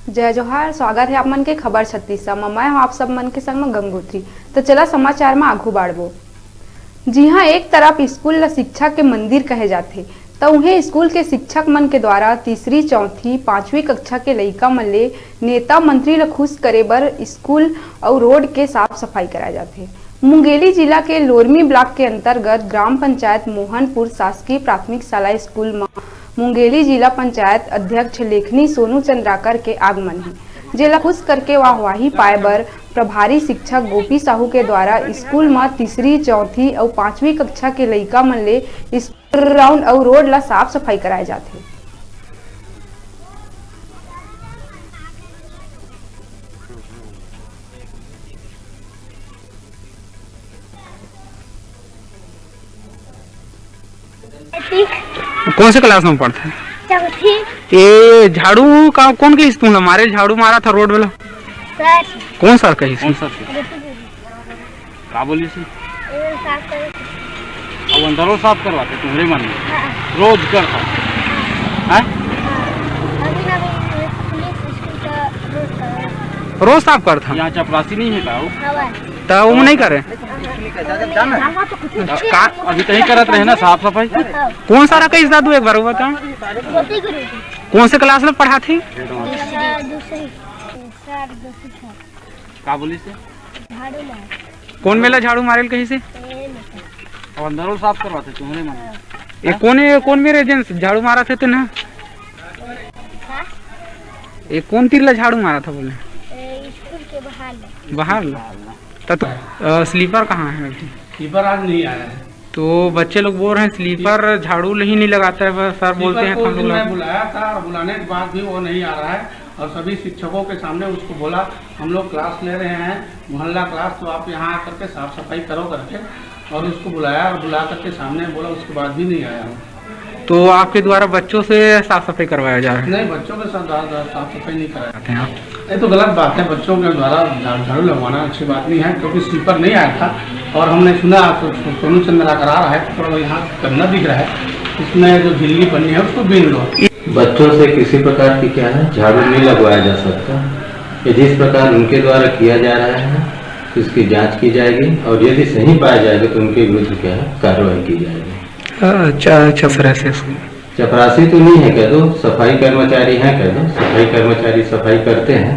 जय जोहार। स्वागत है आप मन के खबर 36 में। मैं हूं आप सब मन के संग में गंगोत्री। तो चला समाचार में आगू बाढ़बो। जी हाँ, एक तरफ स्कूल ला शिक्षा के मंदिर कहे जाते तो उन्हें स्कूल के शिक्षक मन के द्वारा तीसरी, चौथी, पांचवी कक्षा के लइका मन ले नेता मंत्री ला खुश करे बर स्कूल और रोड के साफ सफाई कराए जाते। मुंगेली जिला के लोरमी ब्लॉक के अंतर्गत ग्राम पंचायत मोहनपुर शासकीय प्राथमिक शाला स्कूल में मुंगेली जिला पंचायत अध्यक्ष लेखनी सोनू चंद्राकर के आगमन है, जिला खुश करके वाहवाही पाए बर प्रभारी शिक्षक गोपी साहू के द्वारा स्कूल में तीसरी, चौथी और पांचवी कक्षा के लइका मन ले ग्राउंड और रोड ला साफ सफाई कराए जाते। कौन से क्लास में पढ़ते हैं? चौथी। ये झाड़ू का कौन के स्कूल है? हमारे झाड़ू मारा था रोड वाला सर। कौन सर कही? कौन सर का बोली सी? साफ करो। अब अंदरों साफ करवाते तुम्हारे मन में? हाँ। रोज करता है? अभी ना पुलिस स्कूल का रोड का रोज साफ करता। यहाँ चपरासी नहीं है का? हवा तो वो नहीं करे का अभी कहीं करत रहे ना साफ सफाई? कौन सारा कही दादू एक बार बता। गोपी गुरु कौन से क्लास में पढ़ा थी? दूसरी का बोली से? झाड़ू ला कौन मेला झाड़ू मारे कहीं से? अब अंदरों साफ करवाते तुम्हारे मन में? ये कौन मेरे एजेंट झाड़ू मारा थे तो ना? ये कौन तीर ला झाड़ू मारा था बोले? स्कूल के बाहर तो स्लीपर कहाँ है? स्लीपर आज नहीं आया है। तो बच्चे लोग बोल रहे हैं स्लीपर झाड़ू ही नहीं लगाता है, सर बोलते हैं हम लोग। बुलाया था और बुलाने के बाद भी वो नहीं आ रहा है और सभी शिक्षकों के सामने उसको बोला हम लोग क्लास ले रहे हैं, मोहल्ला क्लास, तो आप यहाँ आकर के साफ सफाई करो करके, और उसको बुलाया और बुला करके सामने बोला, उसके बाद भी नहीं आया। तो आपके द्वारा बच्चों से साफ सफाई करवाया जा रहा है? नहीं, बच्चों के साथ साफ सफाई नहीं कराते हैं। ये तो गलत बात है। बच्चों के द्वारा झाड़ू लगवाना अच्छी बात नहीं है, क्योंकि स्लीपर नहीं आया था और हमने सुना सोनू चंद्राकर आ रहा है तो यहाँ गंदा दिख रहा है, इसमें जो झिल्ली बनी है उसको बीन लो। बच्चों से किसी प्रकार की क्या है झाड़ू नहीं लगवाया जा सकता। ये जिस प्रकार उनके द्वारा किया जा रहा है इसकी जांच की जाएगी और यदि सही पाया जाएगा तो उनके विरुद्ध क्या है कार्रवाई की जाएगी। चपरासी तो नहीं है कह दो, सफाई कर्मचारी हैं कह दो, सफाई कर्मचारी सफाई करते हैं।